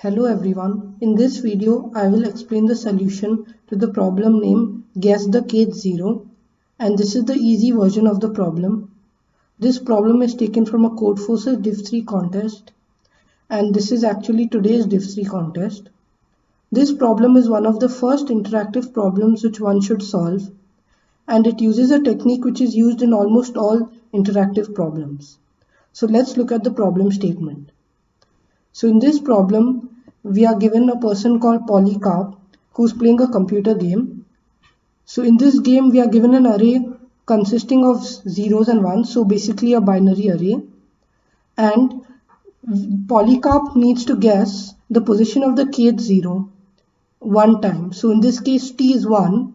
Hello everyone, in this video I will explain the solution to the problem named Guess the kth zero, and this is the easy version of the problem. This problem is taken from a Codeforces Div 3 contest, and this is actually today's Div 3 contest. This problem is one of the first interactive problems which one should solve, and it uses a technique which is used in almost all interactive problems. So let's look at the problem statement. So in this problem, we are given a person called Polycarp who's playing a computer game. So in this game, we are given an array consisting of zeros and ones, so basically a binary array. And Polycarp needs to guess the position of the kth zero one time. So in this case, t is 1,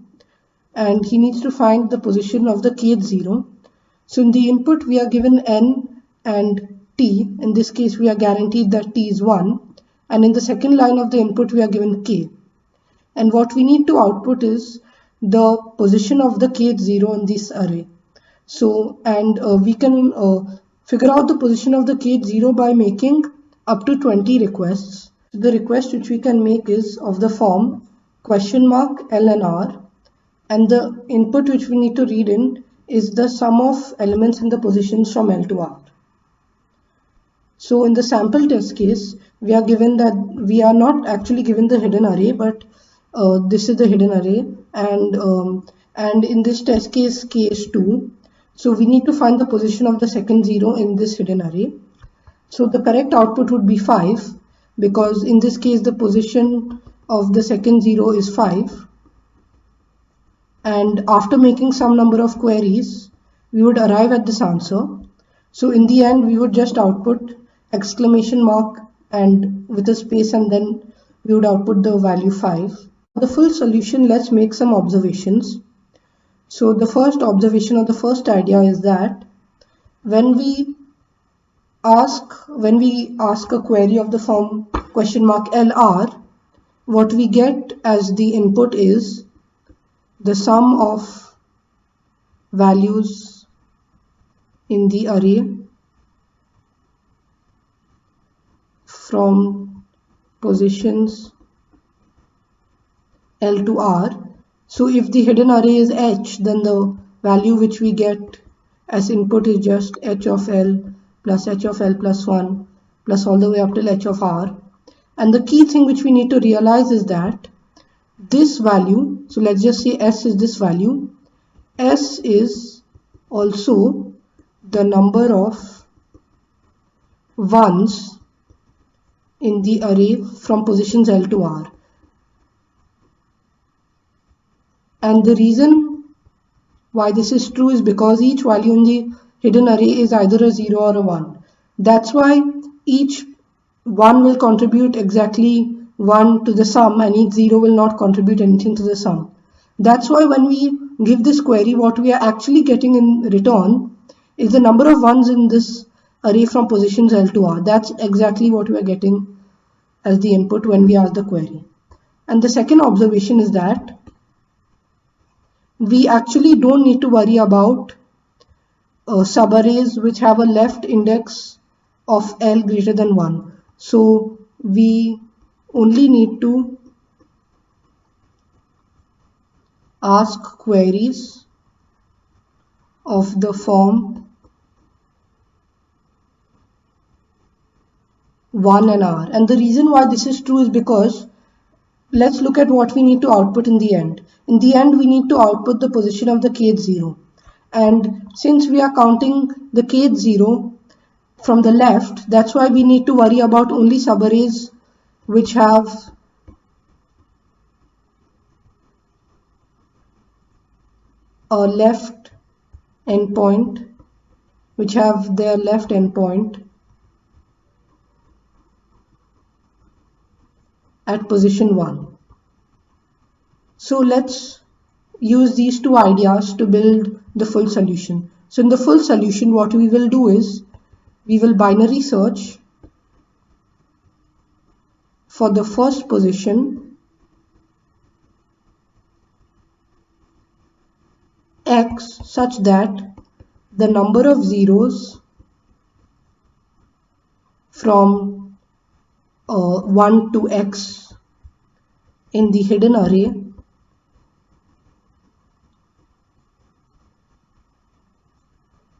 and he needs to find the position of the kth zero. So in the input, we are given n and t. In this case, we are guaranteed that t is 1. And in the second line of the input, we are given k. And what we need to output is the position of the kth zero in this array. So, and we can figure out the position of the kth zero by making up to 20 requests. The request which we can make is of the form question mark L and R, and the input which we need to read in is the sum of elements in the positions from L to R. So in the sample test case, we are given that we are not actually given the hidden array, but this is the hidden array, and in this test case, case 2, so we need to find the position of the second zero in this hidden array. So the correct output would be 5, because in this case the position of the second zero is 5. And after making some number of queries, we would arrive at this answer. So in the end, we would just output exclamation mark and with a space, and then we would output the value 5. For the full solution, let's make some observations. So the first observation or the first idea is that when we ask a query of the form question mark LR, what we get as the input is the sum of values in the array from positions L to R. So if the hidden array is H, then the value which we get as input is just H of L plus H of L plus 1 plus all the way up till H of R. And the key thing which we need to realize is that this value, so let's just say S is this value, S is also the number of ones in the array from positions L to R. And the reason why this is true is because each value in the hidden array is either a 0 or a 1. That's why each 1 will contribute exactly 1 to the sum, and each 0 will not contribute anything to the sum. That's why when we give this query, what we are actually getting in return is the number of ones in this array from positions L to R. That's exactly what we are getting as the input when we ask the query. And the second observation is that we actually don't need to worry about subarrays which have a left index of L greater than 1. So we only need to ask queries of the form 1 and R. And the reason why this is true is because let's look at what we need to output in the end. In the end, we need to output the position of the kth zero. And since we are counting the kth zero from the left, that's why we need to worry about only subarrays which have a left endpoint, which have their left endpoint at position 1. So let's use these two ideas to build the full solution. So in the full solution, what we will do is we will binary search for the first position X such that the number of zeros from 1 to x in the hidden array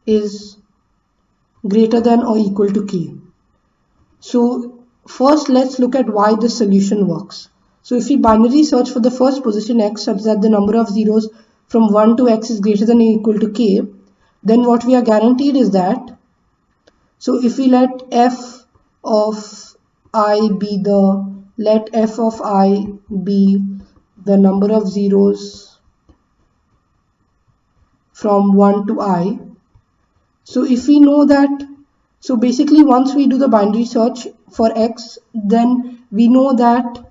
is greater than or equal to k. So first let's look at why this solution works. So if we binary search for the first position x such that the number of zeros from 1 to x is greater than or equal to k, then what we are guaranteed is that, so if we let f of I be the number of zeros from 1 to I. So if we know that, so basically once we do the binary search for x, then we know that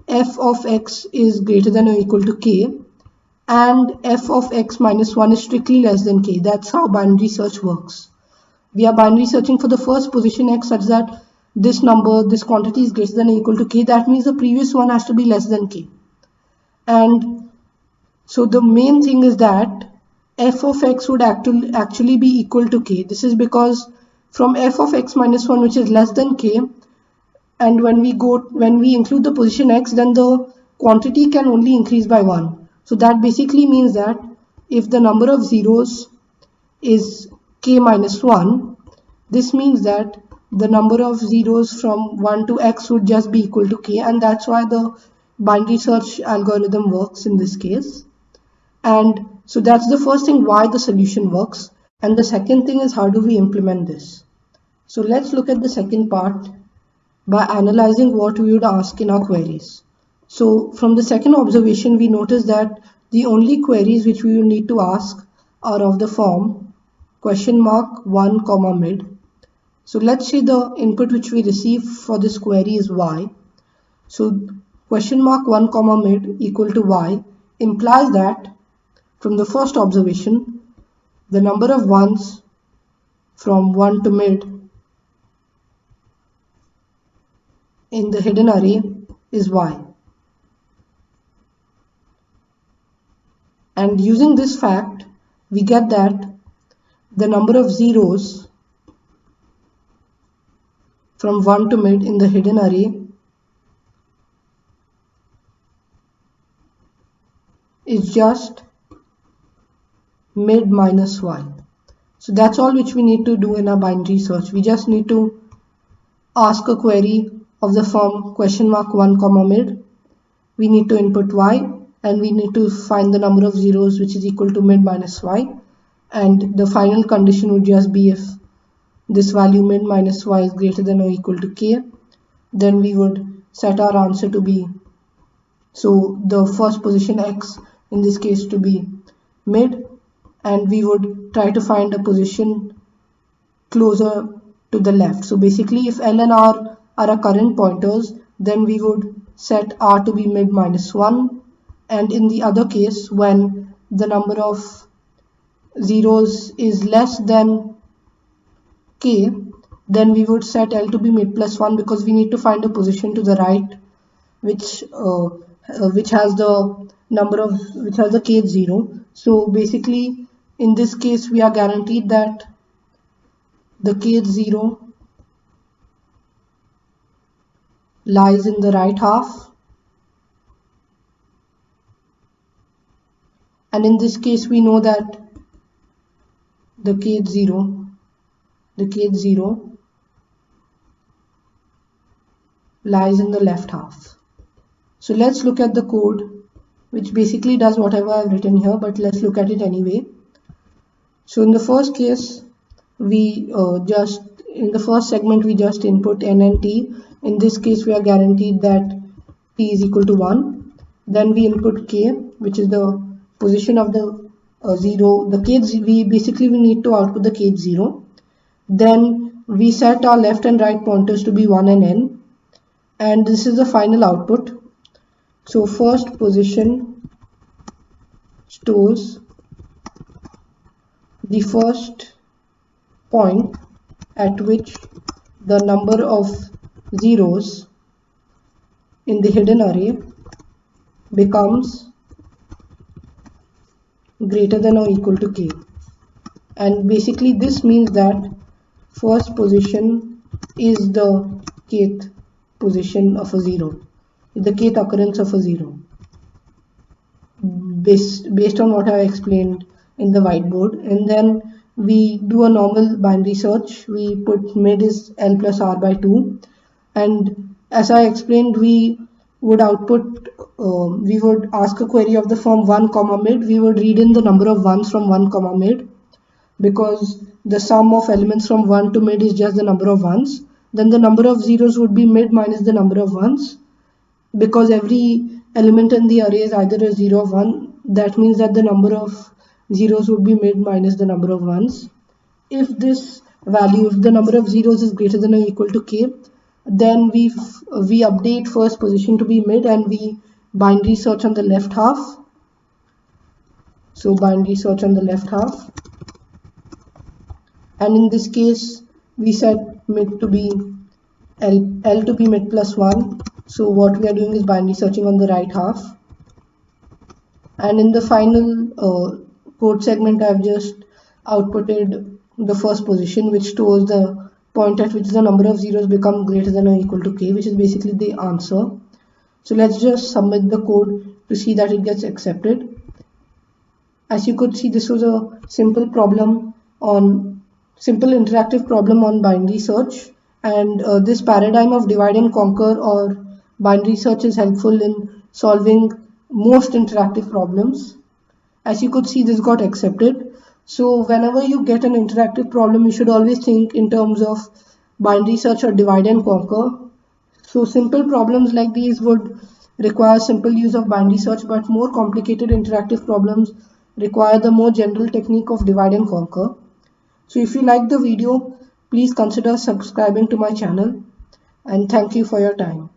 f of x is greater than or equal to k, and f of x minus 1 is strictly less than k. That's how binary search works. We are binary searching for the first position x such that this quantity is greater than or equal to k. That means the previous one has to be less than k. And so the main thing is that f of x would actually be equal to k. This is because from f of x minus 1, which is less than k, and when we include the position x, then the quantity can only increase by 1. So that basically means that if the number of zeros is k minus 1, this means that the number of zeros from 1 to x would just be equal to k, and that's why the binary search algorithm works in this case. And so that's the first thing, why the solution works. And the second thing is, how do we implement this? So let's look at the second part by analyzing what we would ask in our queries. So from the second observation, we notice that the only queries which we will need to ask are of the form $1, comma mid. So let's say the input which we receive for this query is y. So $1, comma mid equal to y implies that from the first observation, the number of ones from 1 to mid in the hidden array is y. And using this fact, we get that the number of zeros from 1 to mid in the hidden array is just mid minus y. So that's all which we need to do in our binary search. We just need to ask a query of the form $1, comma mid. We need to input y, and we need to find the number of zeros which is equal to mid minus y, and the final condition would just be if this value mid minus y is greater than or equal to k, then we would set our answer to be, so the first position x in this case to be mid, and we would try to find a position closer to the left. So basically if L and R are our current pointers, then we would set R to be mid minus 1, and in the other case, when the number of zeros is less than k, then we would set L to be mid plus 1, because we need to find a position to the right which has the kth 0. So basically in this case we are guaranteed that the kth 0 lies in the right half, and in this case we know that the kth 0 lies in the left half. So let's look at the code, which basically does whatever I've written here, but let's look at it anyway. So in the first case, in the first segment we just input n and t. In this case we are guaranteed that t is equal to 1. Then we input k, which is the position of the 0. We need to output the kth 0. Then we set our left and right pointers to be 1 and n, and this is the final output. So first position stores the first point at which the number of zeros in the hidden array becomes greater than or equal to k. And basically this means that first position is the kth position of a 0, the kth occurrence of a 0, based on what I explained in the whiteboard. And then we do a normal binary search. We put mid is L plus R by 2, and as I explained, we would we would ask a query of the form 1 comma mid. We would read in the number of ones from 1 comma mid, because the sum of elements from 1 to mid is just the number of ones. Then the number of zeros would be mid minus the number of ones, because every element in the array is either a 0 or 1. That means that the number of zeros would be mid minus the number of ones. If this value, if the number of zeros is greater than or equal to k, then we update first position to be mid, and we binary search on the left half. So binary search on the left half, and in this case we set mid to be L to be mid plus 1. So what we are doing is binary searching on the right half. And in the final code segment, I have just outputted the first position, which stores the point at which the number of zeros become greater than or equal to k, which is basically the answer. So let's just submit the code to see that it gets accepted. As you could see, this was a simple interactive problem on binary search. And this paradigm of divide and conquer or binary search is helpful in solving most interactive problems. As you could see, this got accepted. So whenever you get an interactive problem, you should always think in terms of binary search or divide and conquer. So simple problems like these would require simple use of binary search, but more complicated interactive problems require the more general technique of divide and conquer. So if you like the video, please consider subscribing to my channel, and thank you for your time.